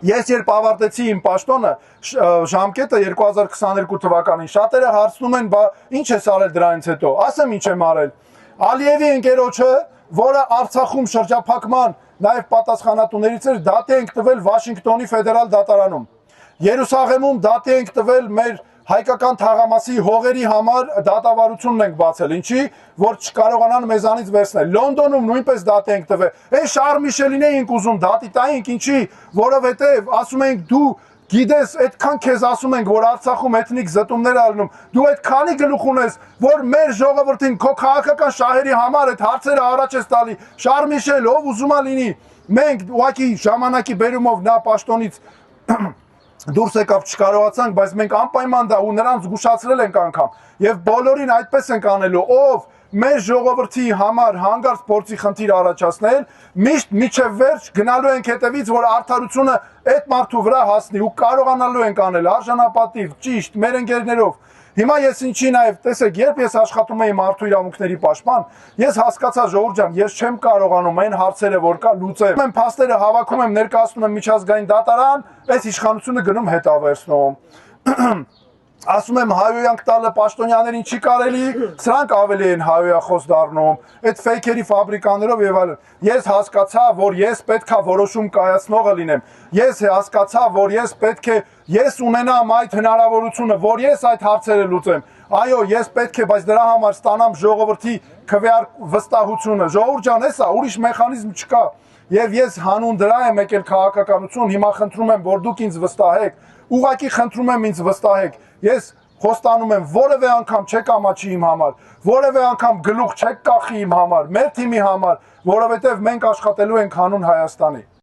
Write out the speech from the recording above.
Ես երբ ավարտեցի իմ պաշտոնը, ժամկետը 2022 թվականին, շատերը հարցնում են, բա ինչ ես արել դրանից հետո, ասեմ ինչ եմ արել, Ալիևի ընկերոջը, որը Արցախում շրջափակման նաև պատասխանատուներից էր, դատի ենք տվել Վաշինգտոնի ֆեդերալ դատարանում, Երուսաղեմում դատի ենք տվել մեր հայկական թաղամասի հողերի համար դատավարությունն ենք բացել, ինչի, որ չկարողանան մեզանից վերցնել, Լոնդոնում նույնպես դատի ենք տվել, այս Շարլ Միշելին էինք ուզում դատի տայինք, ինչի, որովհետև ասում ենք դու գիտես, այդքան քեզ ասում ենք, որ Արցախում էթնիկ զտումներ ալնում, դու այդքանի գլուխ ունես, որ մեր ժողովրդին քո քաղաքական շահերի համար այդ հարցերը առաջ ես տալի, Շարլ Միշել, ով ուզում է լինի, մենք ուղղակի ժամանակի բերումով նա պաշտոնից դուրս եկավ չկարողացանք, բայց մենք անպայման դա ու նրանց զգուշացրել ենք անգամ եւ բոլորին այդպես ենք անելու, ով մեր ժողովրդի համար հանգարց փորձի խնդիր առաջացնել, միշտ միջև վերջ գնալու ենք հետևից, որ արդարությունը այդ մարդու վրա հասնի ու կարողանալու ենք անել արժանապատիվ, ճիշտ, մեր ընկերներով։ Հիմա ես ինչի նաև, տեսեք, երբ ես աշխատում էի մարդու իրավունքների պաշտպան, ես հասկացա ժողովուրդ ջան, ես չեմ կարողանում այն հարցերը, որ կա լուծել։ Եմ փաստերը հավաքում եմ, ներկայացնում եմ միջազգային դատարան, այս իշխանությունը գնում հետավերցնում։ Ասում եմ հայոյանք տալը պաշտոնյաներին չի կարելի, սրանք ավելի են հայոյախոս դառնում, այդ ֆեյքերի ֆաբրիկաներով եւ այլն։ Ես հասկացա, որ ես պետքա որոշում կայացնողը լինեմ։ Ես հասկացա, որ ես պետք է ես ունենամ այդ հնարավորությունը, որ ես այդ հարցերը լուծեմ։ Այո, ես պետք է, բայց դրա համար ստանամ ժողովրդի քվեար վստահությունը։ Ժողովուրդ ջան, էսա ուրիշ մեխանիզմ չկա։ Եվ ես հանուն դրա եմ եկել քաղաքականություն, հիմա խնդրում եմ, որ դուք ինձ վստահեք, ուղղակի խնդրում եմ ինձ վստահեք, ես խոստանում եմ, որևէ անգամ չեք ամաչի իմ համար, որևէ անգամ գլուխ չեք կախի իմ համար, մեր թիմի համար, որովհետև մենք աշխատելու ենք հանուն Հայաստանի։